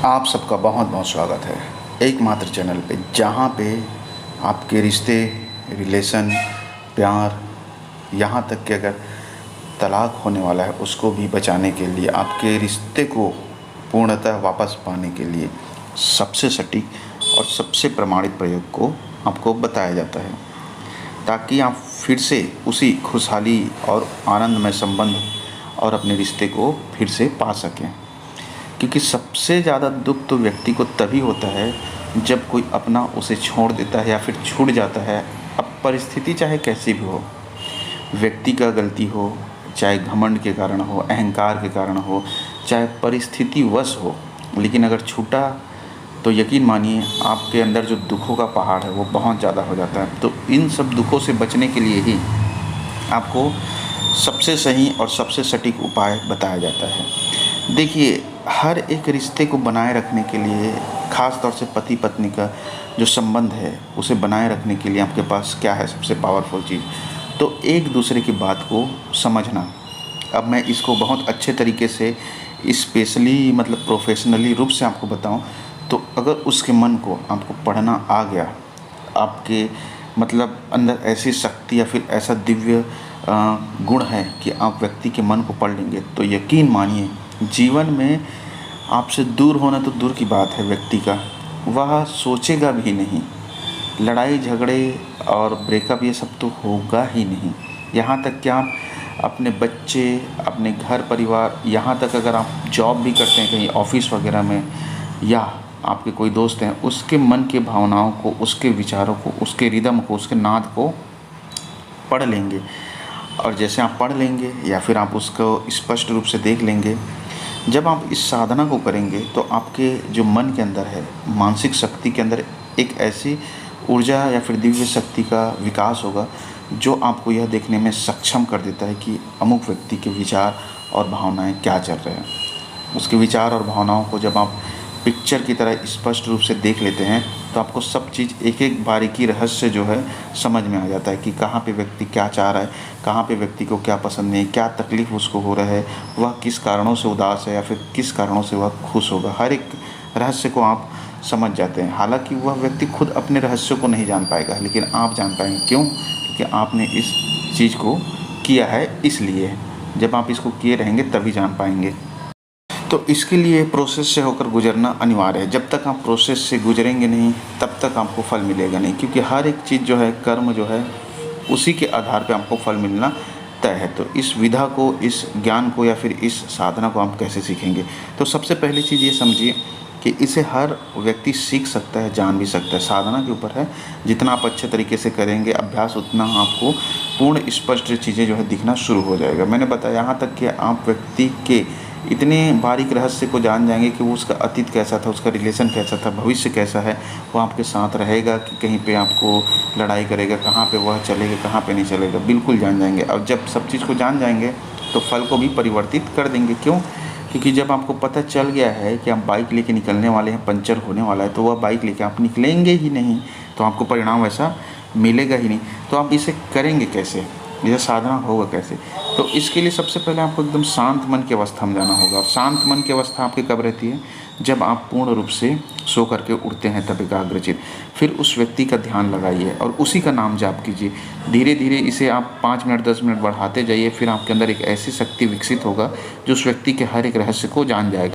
आप सबका बहुत बहुत स्वागत है एकमात्र चैनल पे, जहाँ पे आपके रिश्ते, रिलेशन, प्यार, यहाँ तक कि अगर तलाक होने वाला है उसको भी बचाने के लिए, आपके रिश्ते को पूर्णतः वापस पाने के लिए सबसे सटीक और सबसे प्रमाणित प्रयोग को आपको बताया जाता है, ताकि आप फिर से उसी खुशहाली और आनंदमय संबंध और अपने रिश्ते को फिर से पा सकें। क्योंकि सबसे ज़्यादा दुख तो व्यक्ति को तभी होता है जब कोई अपना उसे छोड़ देता है या फिर छूट जाता है। अब परिस्थिति चाहे कैसी भी हो, व्यक्ति का गलती हो, चाहे घमंड के कारण हो, अहंकार के कारण हो, चाहे परिस्थिति वश हो, लेकिन अगर छूटा तो यकीन मानिए आपके अंदर जो दुखों का पहाड़ है वो बहुत ज़्यादा हो जाता है। तो इन सब दुखों से बचने के लिए ही आपको सबसे सही और सबसे सटीक उपाय बताया जाता है। देखिए, हर एक रिश्ते को बनाए रखने के लिए, ख़ास तौर से पति पत्नी का जो संबंध है उसे बनाए रखने के लिए आपके पास क्या है सबसे पावरफुल चीज़, तो एक दूसरे की बात को समझना। अब मैं इसको बहुत अच्छे तरीके से स्पेशली प्रोफेशनली रूप से आपको बताऊं, तो अगर उसके मन को आपको पढ़ना आ गया, आपके अंदर ऐसी शक्ति या फिर ऐसा दिव्य गुण है कि आप व्यक्ति के मन को पढ़ लेंगे, तो यकीन मानिए जीवन में आपसे दूर होना तो दूर की बात है, व्यक्ति का वह सोचेगा भी नहीं। लड़ाई झगड़े और ब्रेकअप ये सब तो होगा ही नहीं। यहाँ तक कि आप अपने बच्चे, अपने घर परिवार, यहाँ तक अगर आप जॉब भी करते हैं कहीं ऑफिस वगैरह में, या आपके कोई दोस्त हैं, उसके मन की भावनाओं को, उसके विचारों को, उसके रिदम को, उसके नाद को पढ़ लेंगे। और जैसे आप पढ़ लेंगे या फिर आप उसको स्पष्ट रूप से देख लेंगे, जब आप इस साधना को करेंगे तो आपके जो मन के अंदर है, मानसिक शक्ति के अंदर एक ऐसी ऊर्जा या फिर दिव्य शक्ति का विकास होगा जो आपको यह देखने में सक्षम कर देता है कि अमुक व्यक्ति के विचार और भावनाएं क्या चल रहे हैं। उसके विचार और भावनाओं को जब आप पिक्चर की तरह स्पष्ट रूप से देख लेते हैं तो आपको सब चीज़, एक एक बारीकी रहस्य जो है समझ में आ जाता है कि कहाँ पे व्यक्ति क्या चाह रहा है, कहाँ पे व्यक्ति को क्या पसंद नहीं, क्या तकलीफ़ उसको हो रहा है, वह किस कारणों से उदास है या फिर किस कारणों से वह खुश होगा। हर एक रहस्य को आप समझ जाते हैं। हालांकि वह व्यक्ति खुद अपने रहस्यों को नहीं जान पाएगा, लेकिन आप जान पाएंगे। क्यों? क्योंकि आपने इस चीज़ को किया है, इसलिए जब आप इसको किए रहेंगे तभी जान पाएंगे। तो इसके लिए प्रोसेस से होकर गुजरना अनिवार्य है। जब तक आप प्रोसेस से गुजरेंगे नहीं तब तक आपको फल मिलेगा नहीं, क्योंकि हर एक चीज़ जो है, कर्म जो है, उसी के आधार पे आपको फल मिलना तय है। तो इस विधा को, इस ज्ञान को या फिर इस साधना को आप कैसे सीखेंगे? तो सबसे पहली चीज़ ये समझिए कि इसे हर व्यक्ति सीख सकता है, जान भी सकता है। साधना के ऊपर है, जितना आप अच्छे तरीके से करेंगे अभ्यास, उतना आपको पूर्ण स्पष्ट चीज़ें जो है दिखना शुरू हो जाएगा। मैंने बताया यहाँ तक कि आप व्यक्ति के इतने बारीक रहस्य को जान जाएंगे कि वो उसका अतीत कैसा था, उसका रिलेशन कैसा था, भविष्य कैसा है, वो आपके साथ रहेगा कि कहीं पे आपको लड़ाई करेगा, कहाँ पे वह चलेगा, कहाँ पे नहीं चलेगा, बिल्कुल जान जाएंगे। और जब सब चीज़ को जान जाएंगे तो फल को भी परिवर्तित कर देंगे। क्यों? क्योंकि जब आपको पता चल गया है कि आप बाइक लेके निकलने वाले हैं, पंचर होने वाला है, तो वह बाइक लेके आप निकलेंगे ही नहीं, तो आपको परिणाम वैसा मिलेगा ही नहीं। तो आप इसे करेंगे कैसे? यह साधना होगा कैसे? तो इसके लिए सबसे पहले आपको एकदम शांत मन की अवस्था में जाना होगा। और शांत मन की अवस्था आपकी कब रहती है? जब आप पूर्ण रूप से सो करके उठते हैं, तब एकाग्रचित। फिर उस व्यक्ति का ध्यान लगाइए और उसी का नाम जाप कीजिए। धीरे धीरे इसे आप 5 मिनट 10 मिनट बढ़ाते जाइए। फिर आपके अंदर एक ऐसी शक्ति विकसित होगा जो उस व्यक्ति के हर एक रहस्य को जान जाएगा।